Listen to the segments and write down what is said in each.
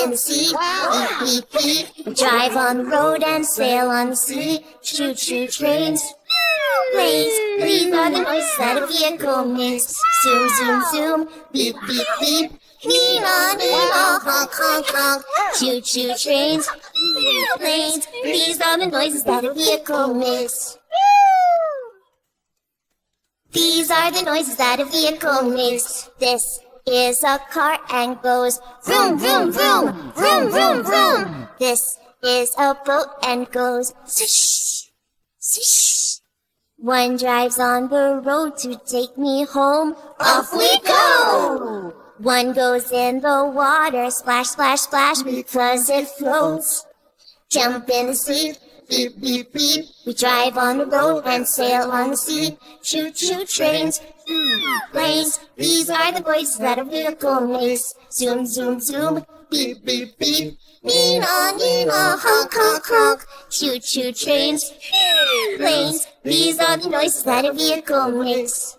in the sea. Beep, beep, beep. Drive on the road and sail on the sea. Choo choo trains. Planes, these are the noises that a vehicle makes. Zoom, zoom, zoom. Beep, beep, beep. Nina, Nina, honk, honk, honk. Choo choo trains. Planes, these are the noises that a vehicle makes. These are the noises that a vehicle makes. This is a car and goes vroom, vroom, vroom, vroom, vroom, vroom. This is a boat and goes swish, swish. One drives on the road to take me home. Off we go! One goes in the water, splash, splash, splash, because it floats. Jump in the sea, beep, beep, beep. We drive on the road and sail on the sea. Choo choo trains, planes. These are the voices that a vehicle makes. Zoom, zoom, zoom, beep, beep, beep. Nina, Nina, honk, honk, honk. Choo choo trains, planes. These are the noises that a vehicle makes.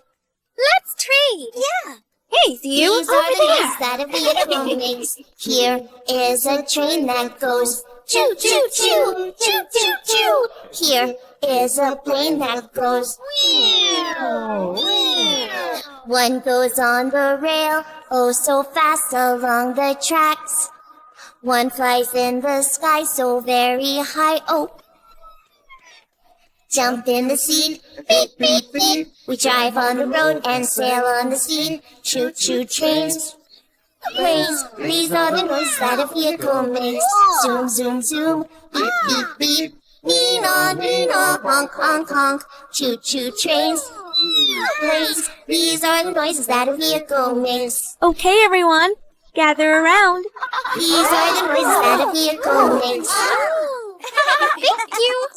Let's trade. Yeah. Hey, you These are the noises that a vehicle makes. Here is a train that goes choo choo choo, choo choo choo. Here is a plane that goes whew, whew. One goes on the rail, oh so fast along the tracks. One flies in the sky so very high, oh. Jump in the sea, beep, beep, beep. We drive on the road and sail on the sea. Choo choo trains. Planes, these are the noises that a vehicle makes. Zoom, zoom, zoom, beep, beep, beep. Nina, Nina, honk, honk, honk. Choo choo trains. Planes, these are the noises that a vehicle makes. Okay, everyone, gather around. These are the noises that a vehicle makes. Thank you.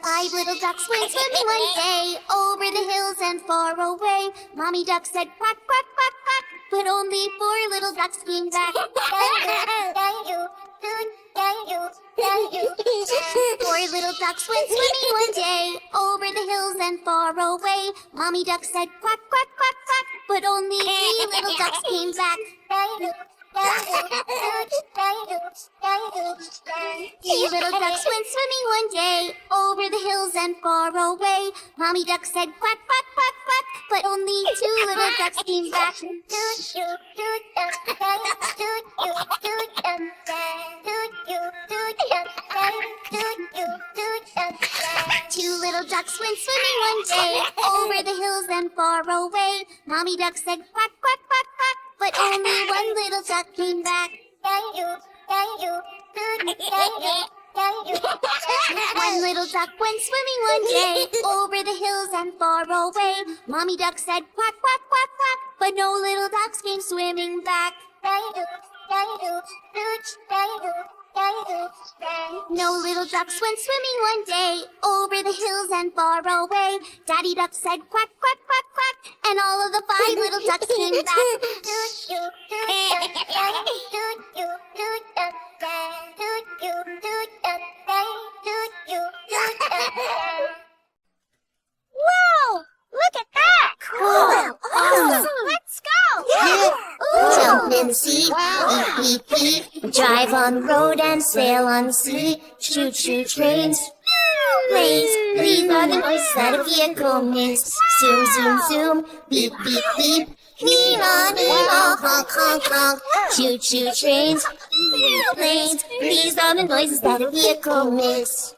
Five little ducks went swimming one day over the hills and far away. Mommy duck said quack, quack, quack, quack, but only four little ducks came back. Four little ducks went swimming one day over the hills and far away. Mommy duck said quack, quack, quack, quack, but only three little ducks came back. Three little ducks went swimming one day over the hills and far away. Mommy duck said quack, quack, quack, quack, but only two little ducks came back. Two little ducks went swimming one day over the hills and far away. Mommy duck said quack, quack, quack, quack, but only one little duck came back. One little duck went swimming one day over the hills and far away. Mommy duck said quack, quack, quack, quack, but no little ducks came swimming back. No little ducks went swimming one day over the hills and far away. Daddy duck said quack, quack, quack, quack, and all of the five little ducks came back. Whoa! Look at that! Cool. Awesome! Let's go! Jump in the sea, beep, beep, beep. Drive on the road and sail on the sea. Choo choo trains. Planes, these are the noises that a vehicle makes. Zoom, zoom, zoom, beep, beep, beep. Nina, Nina, honk, honk, honk. Choo choo trains. Planes, these are the noises that a vehicle makes.